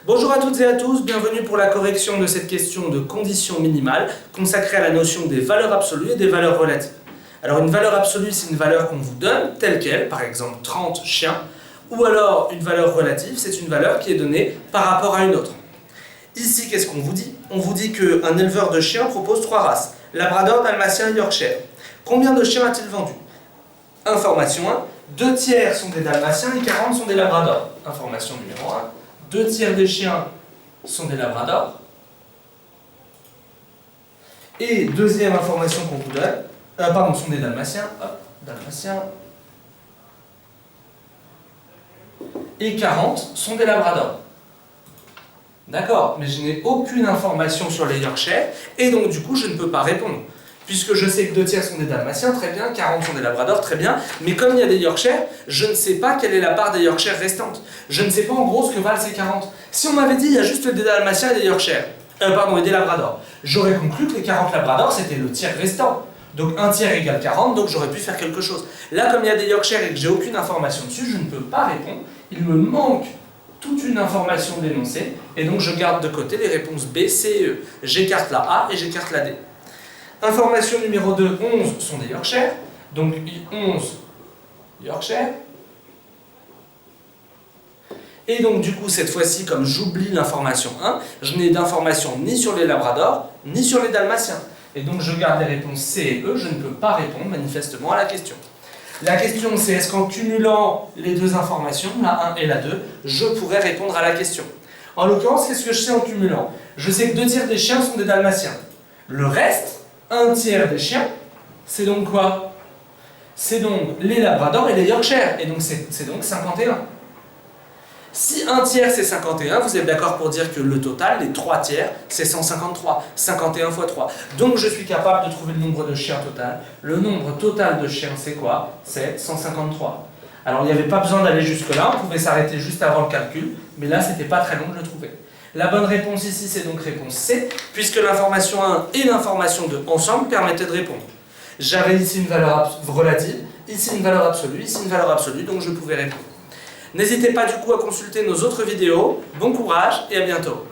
Bonjour à toutes et à tous, bienvenue pour la correction de cette question de condition minimale consacrée à la notion des valeurs absolues et des valeurs relatives. Alors une valeur absolue, c'est une valeur qu'on vous donne telle qu'elle, par exemple 30 chiens, ou alors une valeur relative, c'est une valeur qui est donnée par rapport à une autre. Ici, qu'est-ce qu'on vous dit? On vous dit qu'un éleveur de chiens propose 3 races, Labrador, Dalmatien et Yorkshire. Combien de chiens a-t-il vendu? Information 1, 2 tiers sont des Dalmatiens et 40 sont des Labradors. Information numéro 1, 2 tiers des chiens sont des Labradors. Et deuxième information qu'on vous donne, sont des Dalmatiens. Hop, Dalmatiens. Et 40 sont des Labradors. D'accord, mais je n'ai aucune information sur les Yorkshire, et donc du coup je ne peux pas répondre. Puisque je sais que 2 tiers sont des Dalmatiens, très bien, 40 sont des Labradors, très bien, mais comme il y a des Yorkshire, je ne sais pas quelle est la part des Yorkshire restantes. Je ne sais pas en gros ce que valent ces 40. Si on m'avait dit il y a juste des Dalmatiens et des Yorkshire, et des Labradors, j'aurais conclu que les 40 Labradors c'était le tiers restant. Donc 1 tiers égale 40, donc j'aurais pu faire quelque chose. Là, comme il y a des Yorkshire et que j'ai aucune information dessus, je ne peux pas répondre. Il me manque toute une information d'énoncée, et donc je garde de côté les réponses B, C et E. J'écarte la A et j'écarte la D. Information numéro 2, 11 sont des Yorkshire, donc 11 Yorkshire. Et donc du coup, cette fois-ci, comme j'oublie l'information 1, je n'ai d'information ni sur les Labradors, ni sur les Dalmatiens. Et donc je garde les réponses C et E, je ne peux pas répondre manifestement à la question. La question c'est, est-ce qu'en cumulant les deux informations, la 1 et la 2, je pourrais répondre à la question? En l'occurrence, qu'est-ce que je sais en cumulant? Je sais que 2 tiers des chiens sont des Dalmatiens. Le reste, 1 tiers des chiens, c'est donc quoi? C'est donc les Labradors et les Yorkshire, et donc c'est donc 51. Si 1 tiers c'est 51, vous êtes d'accord pour dire que le total, les 3 tiers, c'est 153. 51 fois 3. Donc je suis capable de trouver le nombre de chiens total. Le nombre total de chiens, c'est quoi? C'est 153. Alors il n'y avait pas besoin d'aller jusque-là, on pouvait s'arrêter juste avant le calcul, mais là c'était pas très long de le trouver. La bonne réponse ici, c'est donc réponse C, puisque l'information 1 et l'information 2 ensemble permettaient de répondre. J'avais ici une valeur relative, ici une valeur absolue, ici une valeur absolue, donc je pouvais répondre. N'hésitez pas du coup à consulter nos autres vidéos. Bon courage et à bientôt.